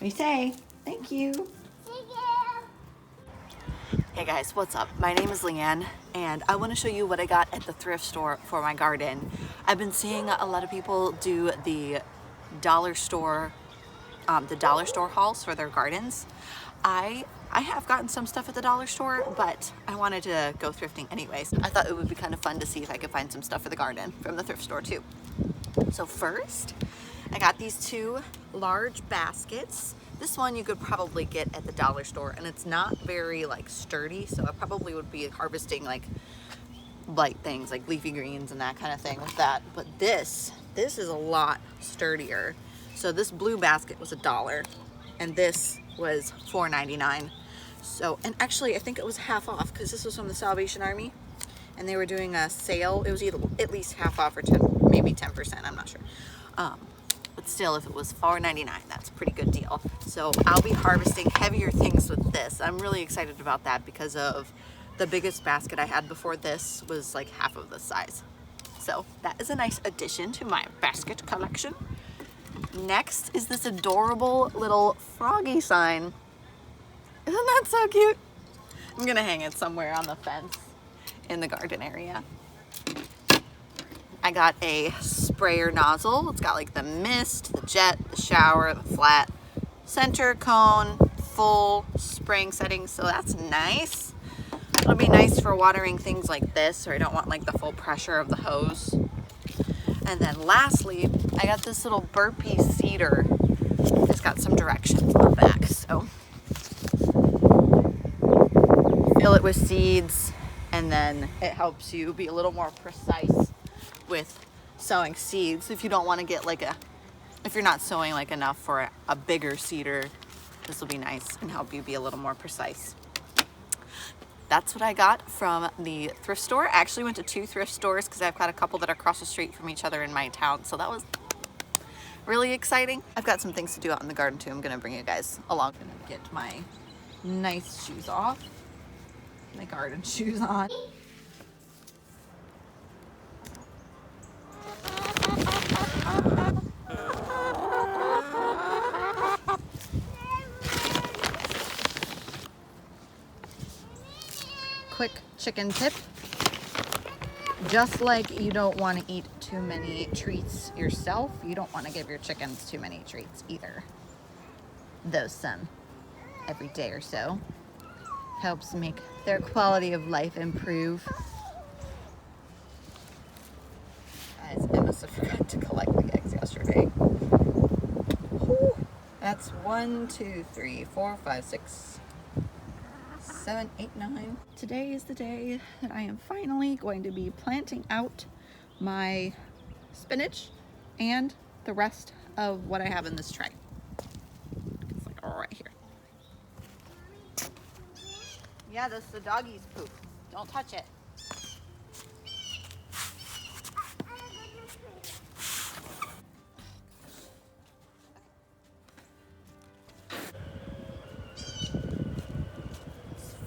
We say thank you. Hey guys, what's up? My name is Leanne and I want to show you what I got at the thrift store for my garden. I've been seeing a lot of people do the dollar store hauls for their gardens. I have gotten some stuff at the dollar store, but I wanted to go thrifting anyways. I thought it would be kind of fun to see if I could find some stuff for the garden from the thrift store too. So first, I got these two large baskets. This one you could probably get at the dollar store, and it's not very like sturdy, so I probably would be harvesting like light things like leafy greens and that kind of thing with that. But this is a lot sturdier. So this blue basket was $1 and this was $4.99. So, and actually I think it was half off because this was from the Salvation Army and they were doing a sale. It was either at least half off or 10, maybe 10%, I'm not sure. But still, if it was $4.99, that's a pretty good deal. So I'll be harvesting heavier things with this. I'm really excited about that because of the biggest basket I had before this was like half of this size. So that is a nice addition to my basket collection. Next is this adorable little froggy sign. Isn't that so cute? I'm gonna hang it somewhere on the fence in the garden area. I got a sprayer nozzle. It's got like the mist, the jet, the shower, the flat, center cone, full spraying settings, so that's nice. It'll be nice for watering things like this, or I don't want like the full pressure of the hose. And then lastly, I got this little burpee seeder. It's got some directions on the back, so fill it with seeds, and then it helps you be a little more precise with sowing seeds. If you don't want to get like if you're not sowing like enough for a bigger seeder, this will be nice and help you be a little more precise. That's what I got from the thrift store. I actually went to 2 thrift stores because I've got a couple that are across the street from each other in my town, so that was really exciting. I've got some things to do out in the garden too. I'm gonna bring you guys along. I'm gonna get my nice shoes off, my garden shoes on. Quick chicken tip. Just like you don't want to eat too many treats yourself, you don't want to give your chickens too many treats either. Though some every day or so helps make their quality of life improve. Guys, I must have forgot to collect the eggs yesterday. Whew. That's 1, 2, 3, 4, 5, 6, 7, 8, 9. Today is the day that I am finally going to be planting out my spinach and the rest of what I have in this tray. It's like right here. Yeah, that's the doggy's poop. Don't touch it.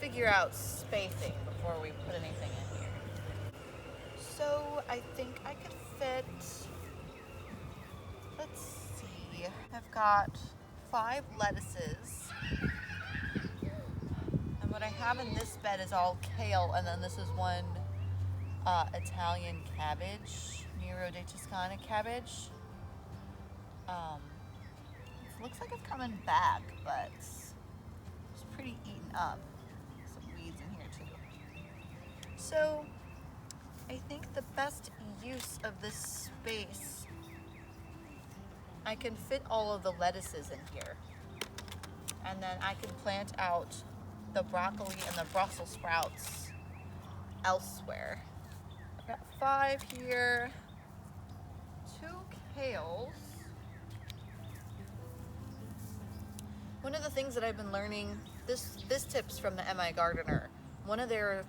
Figure out spacing before we put anything in here. So I think I could fit, let's see, I've got 5 lettuces. And what I have in this bed is all kale, and then this is one Italian cabbage, Nero de Toscana cabbage. It looks like it's coming back, but it's pretty eaten up. Weeds in here too. So I think the best use of this space, I can fit all of the lettuces in here, and then I can plant out the broccoli and the Brussels sprouts elsewhere. I've got 5 here, 2 kales. One of the things that I've been learning, this tip's from the MI Gardener. One of their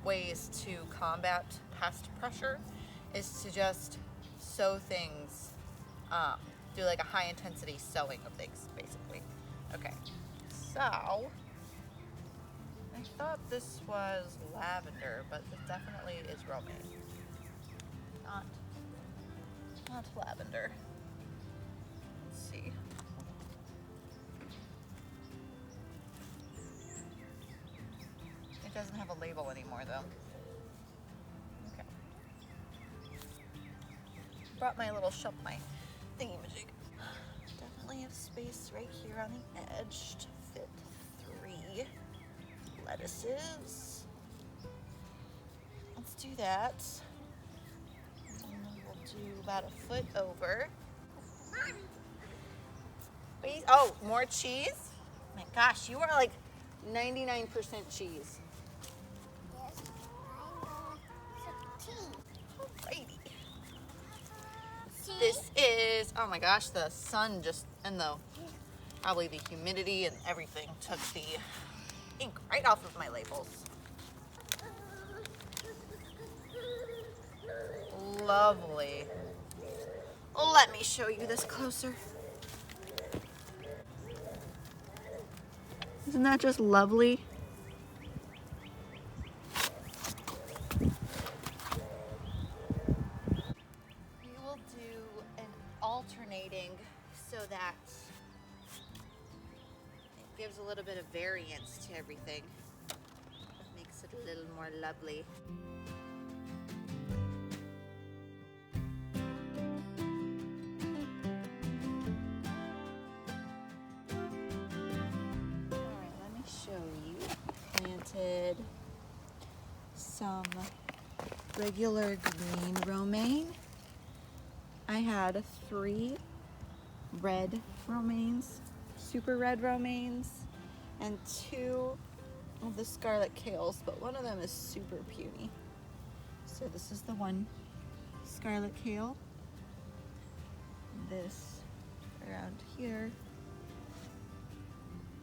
ways to combat pest pressure is to just sow things, do like a high intensity sowing of things, basically. Okay, so I thought this was lavender, but it definitely is romaine. Not lavender. Let's see. Doesn't have a label anymore though. Okay. Brought my little shop, my thingy-majig. Definitely have space right here on the edge to fit 3 lettuces. Let's do that. And then we'll do about a foot over. Oh, more cheese? My gosh, you are like 99% cheese. Yes, Alrighty. This is, oh my gosh, the sun just, and probably the humidity and everything took the ink right off of my labels. Lovely. Let me show you this closer. Isn't that just lovely? We will do an alternating so that it gives a little bit of variance to everything. It makes it a little more lovely. Show you. Planted some regular green romaine. I had 3 red romaines, super red romaines, and 2 of the scarlet kales, but one of them is super puny. So this is the one scarlet kale. This around here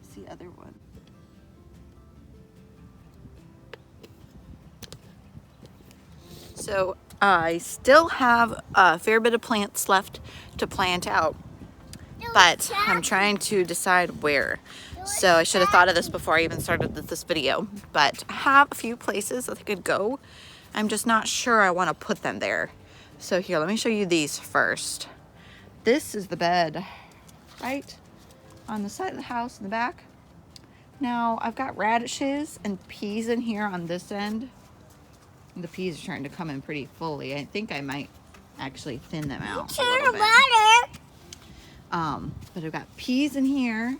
is the other one. So I still have a fair bit of plants left to plant out, but I'm trying to decide where. So I should have thought of this before I even started this video, but I have a few places that I could go. I'm just not sure I want to put them there. So here, let me show you these first. This is the bed right on the side of the house in the back. Now I've got radishes and peas in here on this end. The peas are starting to come in pretty fully. I think I might actually thin them out a little bit. But I've got peas in here,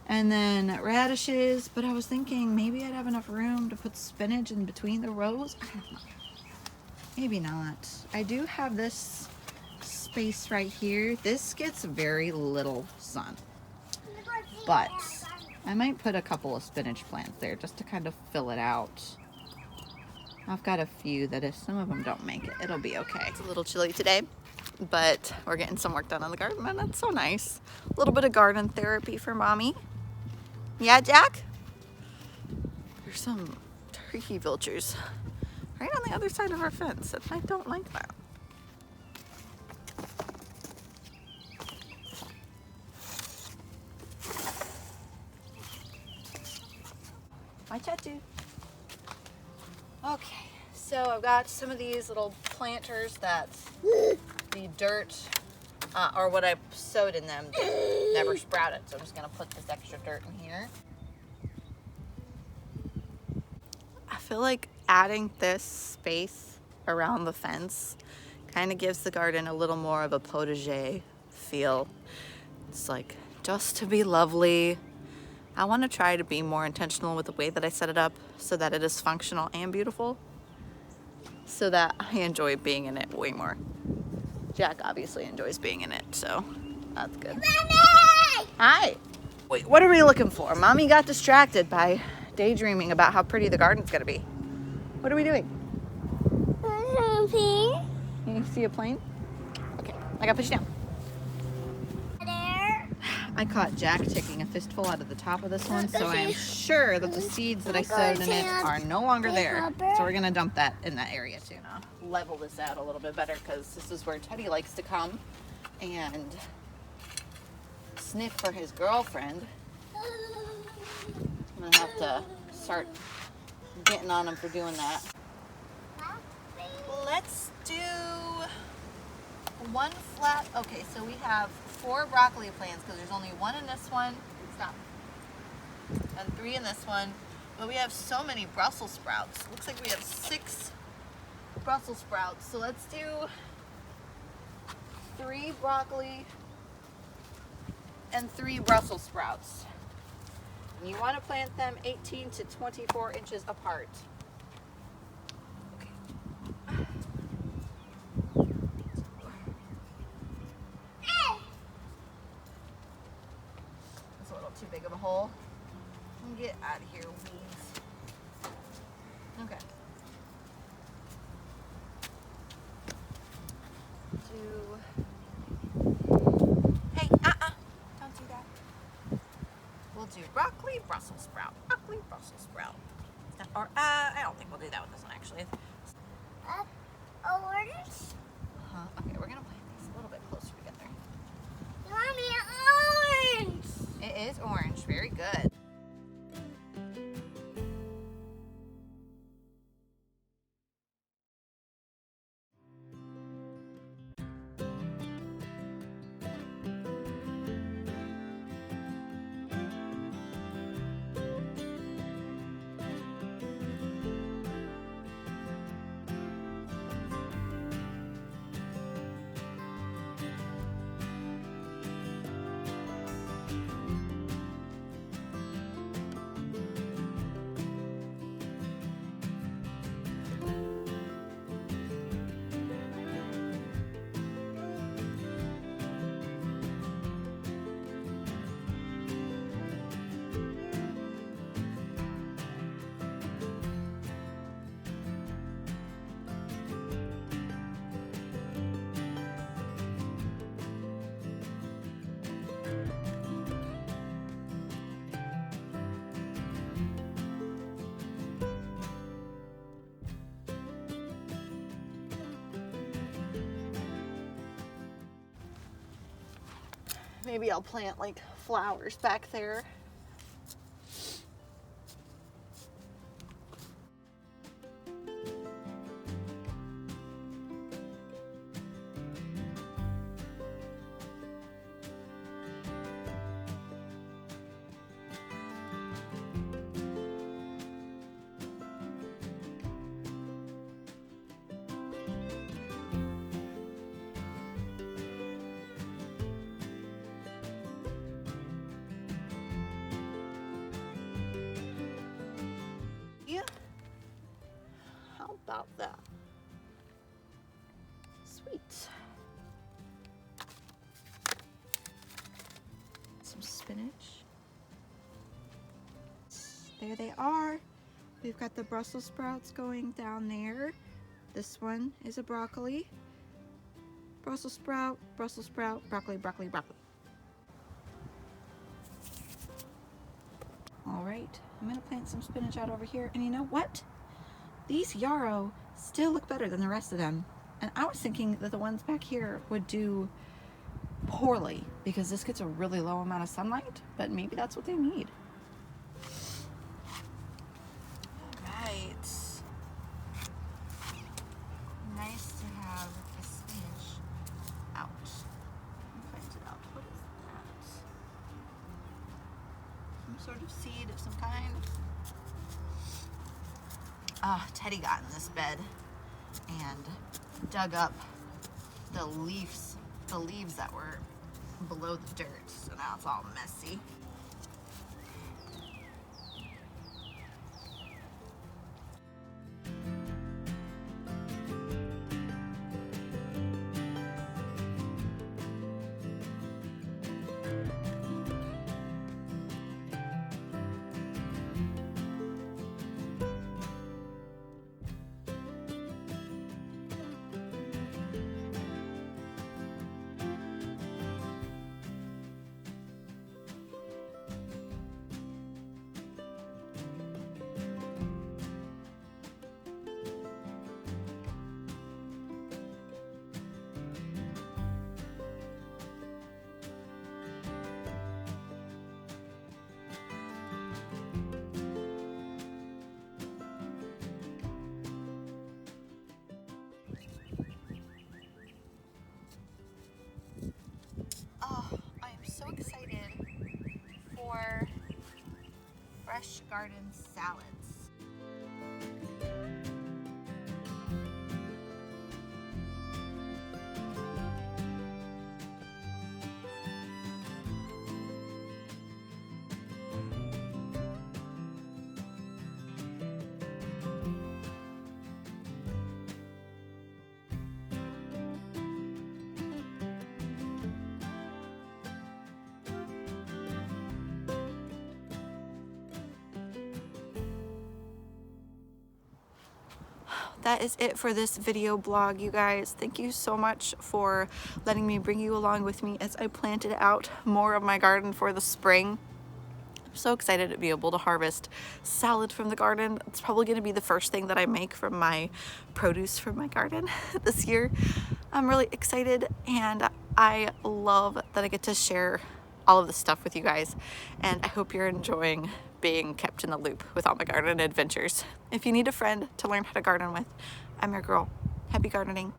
and then radishes. But I was thinking maybe I'd have enough room to put spinach in between the rows. I don't know. Maybe not. I do have this space right here. This gets very little sun, but I might put a couple of spinach plants there just to kind of fill it out. I've got a few that if some of them don't make it, it'll be okay. It's a little chilly today, but we're getting some work done on the garden, and that's so nice. A little bit of garden therapy for mommy. Yeah, Jack? There's some turkey vultures right on the other side of our fence, and I don't like that. My tattoo. Okay, so I've got some of these little planters that the dirt, or what I sowed in them, never sprouted. So I'm just gonna put this extra dirt in here. I feel like adding this space around the fence kind of gives the garden a little more of a potager feel. It's like just to be lovely. I want to try to be more intentional with the way that I set it up so that it is functional and beautiful, so that I enjoy being in it way more. Jack obviously enjoys being in it, so that's good. Mommy! Hi. Wait, what are we looking for? Mommy got distracted by daydreaming about how pretty the garden's gonna be. What are we doing? Something. You see a plane? Okay, I gotta push you down. There. I caught Jack taking a fistful out of the top of this one, so I am sure that the seeds that I sowed in it are no longer there. So we're gonna dump that in that area too now. Level this out a little bit better because this is where Teddy likes to come and sniff for his girlfriend. I'm gonna have to start getting on him for doing that. Let's do one flat. Okay, so we have 4 broccoli plants because there's only 1 in this one. Stop. And 3 in this one. But we have so many Brussels sprouts. Looks like we have 6 Brussels sprouts. So let's do 3 broccoli and 3 Brussels sprouts. And you want to plant them 18 to 24 inches apart. Okay. That's a little too big of a hole. Get out of here, weeds. Okay. Hey, don't do that. We'll do broccoli, Brussels sprout, broccoli, Brussels sprout. Or, I don't think we'll do that with this one, actually. Orange? Okay, we're gonna plant these a little bit closer together. Mommy, orange! It is orange, very good. Maybe I'll plant like flowers back there. Yeah. How about that? Sweet. Some spinach. There they are. We've got the Brussels sprouts going down there. This one is a broccoli. Brussels sprout, broccoli, broccoli, broccoli. All right, I'm gonna plant some spinach out over here. And you know what? These yarrow still look better than the rest of them. And I was thinking that the ones back here would do poorly because this gets a really low amount of sunlight, but maybe that's what they need. All right. Nice to have the spinach out. Plant it out. What is that? Some sort of seed of some kind. Teddy got in this bed and dug up the leaves that were below the dirt, so now it's all messy. fresh garden salads. That is it for this video blog, you guys. Thank you so much for letting me bring you along with me as I planted out more of my garden for the spring. I'm so excited to be able to harvest salad from the garden. It's probably going to be the first thing that I make from my produce from my garden this year. I'm really excited, and I love that I get to share all of this stuff with you guys, and I hope you're enjoying being kept in the loop with all my garden adventures. If you need a friend to learn how to garden with, I'm your girl. Happy gardening.